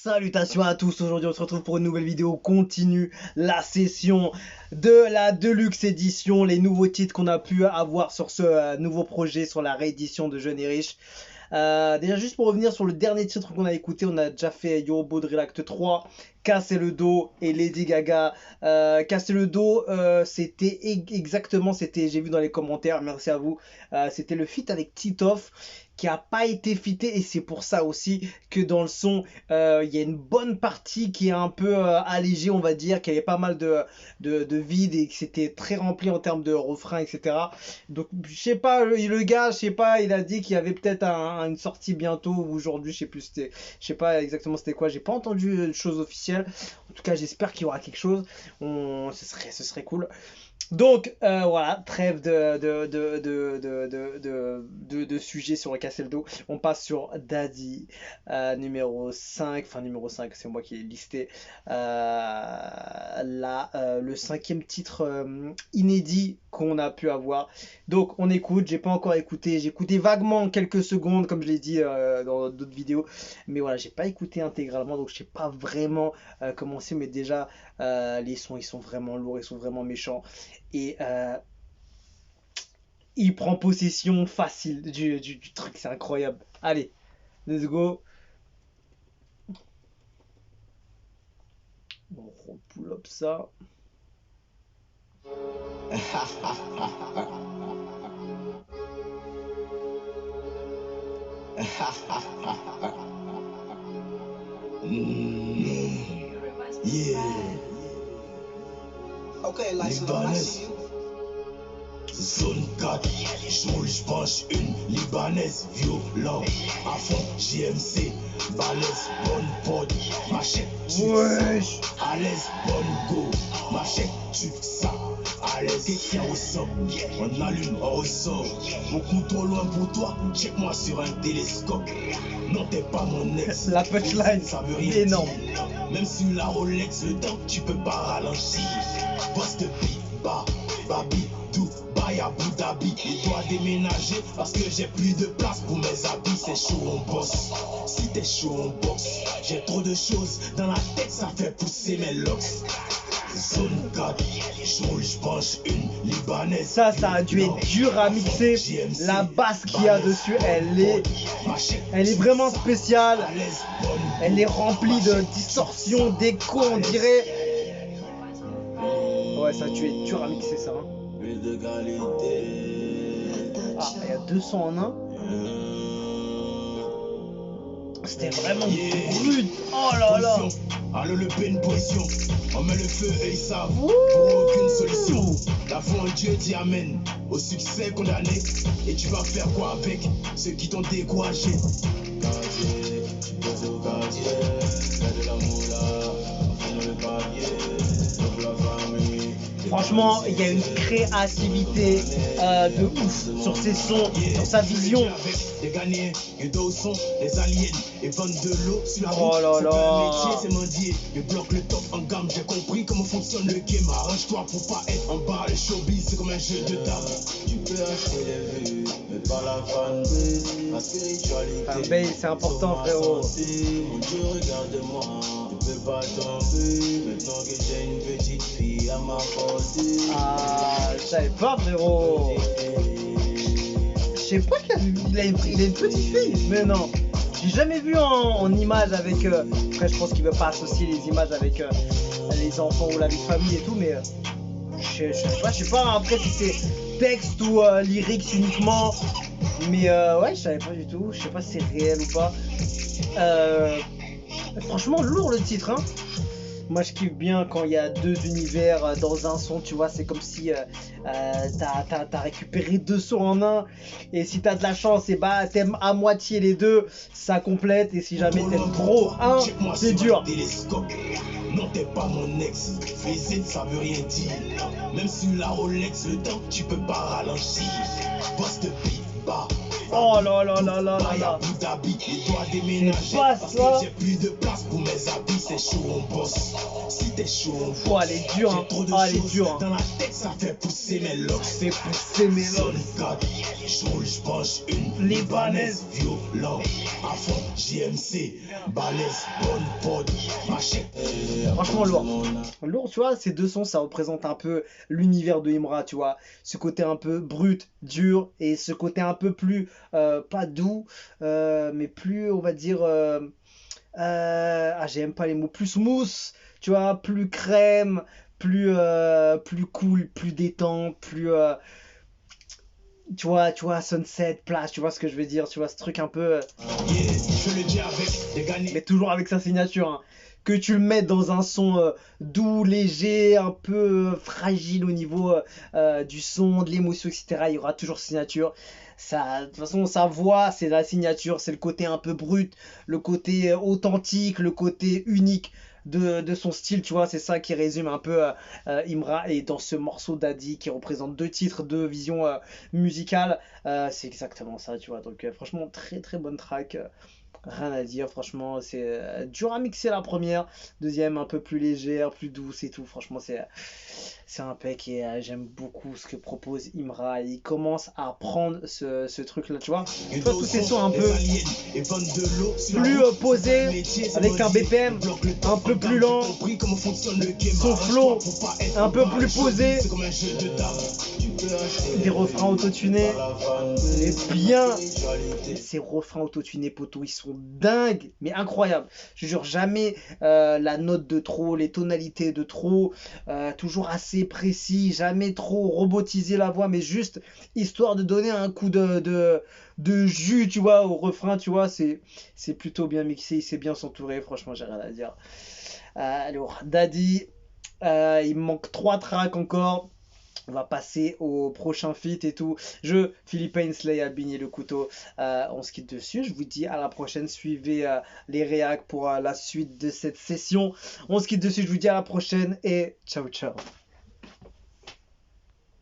Salutations à tous, aujourd'hui on se retrouve pour une nouvelle vidéo, continue la session de la Deluxe Edition, les nouveaux titres qu'on a pu avoir sur ce nouveau projet, sur la réédition de Jeunes et Riches. Déjà juste pour revenir sur le dernier titre qu'on a écouté, on a déjà fait Yo Baudrillard Acte 3, Casser le dos et Lady Gaga. Casser le dos, c'était exactement, j'ai vu dans les commentaires, merci à vous, c'était le feat avec Titoff qui a pas été fité, et c'est pour ça aussi que dans le son il y a une bonne partie qui est un peu allégée, on va dire, qu'il y avait pas mal de vide et que c'était très rempli en termes de refrain, etc. Donc je sais pas, le gars, je sais pas, il a dit qu'il y avait peut-être une sortie bientôt ou aujourd'hui, je sais plus, je sais pas exactement c'était quoi, j'ai pas entendu de choses officielles. En tout cas j'espère qu'il y aura quelque chose, ce serait cool. Donc voilà, trêve de sujets sur le casser le dos. On passe sur Daddy, numéro 5, enfin numéro 5, c'est moi qui l'ai listé. Là, le 5e titre inédit qu'on a pu avoir. Donc on écoute, j'ai pas encore écouté, j'ai écouté vaguement quelques secondes, comme je l'ai dit dans d'autres vidéos. Mais voilà, j'ai pas écouté intégralement, donc je sais pas vraiment comment c'est, mais déjà les sons ils sont vraiment lourds, ils sont vraiment méchants. Et il prend possession facile du truc, c'est incroyable. Allez, let's go. On pull up ça. Yeah. Okay, like Zone 4, j'mange une libanaise, violent, à fond, JMC, balèze, bonne pod, machette, tu Wesh. à l'aise, bonne go, machette, tu ça, à l'aise, qu'est-ce au sol, on allume, on ressort, beaucoup trop loin pour toi, check-moi sur un télescope, non t'es pas mon ex, la punchline, ça veut rien énorme, dire. Même si la Rolex, le temps, tu peux pas ralentir, boss de bif, bah, babi, Dubaï, Abu Dhabi, il doit déménager parce que j'ai plus de place pour mes habits. C'est chaud, on bosse. Si t'es chaud, on boxe. J'ai trop de choses dans la tête, ça fait pousser mes locks. Zone 4, j'mange une libanaise. Ça a dû être dur à mixer. La basse qu'il y a dessus, elle est vraiment spéciale. Elle est remplie de distorsions, d'écho, on dirait. Ouais, ça a dû être dur à mixer ça. Hein. Ah, il y a 200 en un. C'était vraiment brut. Oh là là. Allô, le peine position. On met le feu et ils savent. Pour aucune solution. La foi en Dieu t'y amène au succès condamné. Et tu vas faire quoi avec ceux qui t'ont découragé? Franchement, il y a une créativité de ouf sur ses sons, sur sa vision. Oh là là. C'est mendier, mais bloque le top en gamme. J'ai compris comment fonctionne le game. Arrange-toi pour pas être en bas. Le showbiz, c'est comme un jeu de table. Tu peux acheter les vues, mais pas la fanbase. La spiritualité. Fanbase, c'est important, frérot. Mon Dieu, regarde-moi. Tu peux pas tomber. Maintenant que j'ai une petite fille à ma portée. Ah, je savais pas, frérot. Je sais pas qu'il a une petite fille, mais non. J'ai jamais vu en image avec. Après, je pense qu'il veut pas associer les images avec les enfants ou la vie de famille et tout, mais je sais pas après si c'est texte ou lyrics uniquement. Mais ouais, je savais pas du tout. Je sais pas si c'est réel ou pas. Franchement, lourd le titre, hein. Moi je kiffe bien quand il y a deux univers dans un son, tu vois, c'est comme si t'as récupéré deux sons en un, et si t'as de la chance, et bah t'aimes à moitié les deux, ça complète, et si jamais t'aimes trop un, c'est dur. Non t'es pas mon ex, visite ça veut rien dire. Même si la Rolex, le temps tu peux pas ralentir. Boss de bif, bah, Oh là là là là là là. Abu Dhabi, il doit déménager basse, parce là. que j'ai plus de place pour mes habits. C'est chaud, on bosse. Si t'es chaud, on bosse. Oh, elle est dure, hein. J'ai trop de Oh, elle est choses dure, hein. dans la tête, ça fait pousser mes locks. Fais pousser mes locks. Je roule, je mange une Libanaise. violent. À fond, JMC, balèze, bonne pod, machette. Franchement lourd. Lourd, tu vois, ces deux sons, ça représente un peu l'univers de Imra, tu vois. Ce côté un peu brut, dur, et ce côté un peu plus, pas doux, mais plus, on va dire, j'aime pas les mots, plus smooth, tu vois, plus crème, plus cool, plus détente, plus, tu vois, sunset, plage, tu vois ce que je veux dire, tu vois, ce truc un peu, Je le dis avec des gagnés. mais toujours avec sa signature, hein. Que tu le mettes dans un son doux, léger, un peu fragile au niveau du son, de l'émotion, etc. Il y aura toujours sa signature. Ça, de toute façon, sa voix, c'est la signature, c'est le côté un peu brut, le côté authentique, le côté unique de son style, tu vois. C'est ça qui résume un peu Imra. Et dans ce morceau d'Adi qui représente deux titres, deux visions musicales, c'est exactement ça, tu vois. Donc, franchement, très très bonne track. Rien à dire, franchement, c'est dur à mixer la première, deuxième un peu plus légère, plus douce et tout. Franchement, c'est un pec et j'aime beaucoup ce que propose Imra. Il commence à prendre ce truc-là, tu vois. Tu vois, tous ces sons un peu plus posés, avec un BPM un peu plus lent, son flow un peu plus posé, des refrains autotunés, et bien, ces refrains autotunés, poteau, ils sont dingues, mais incroyables. Je jure, jamais la note de trop, les tonalités de trop, toujours assez précis, jamais trop robotiser la voix, mais juste histoire de donner un coup de jus, tu vois, au refrain, tu vois, c'est plutôt bien mixé, il sait bien s'entourer, franchement, j'ai rien à dire. Alors, Daddy, il me manque 3 tracks encore. On va passer au prochain feat et tout. Philippe Ainsley a bigné le couteau. On se quitte dessus. Je vous dis à la prochaine. Suivez les réacs pour la suite de cette session. On se quitte dessus. Je vous dis à la prochaine et ciao ciao.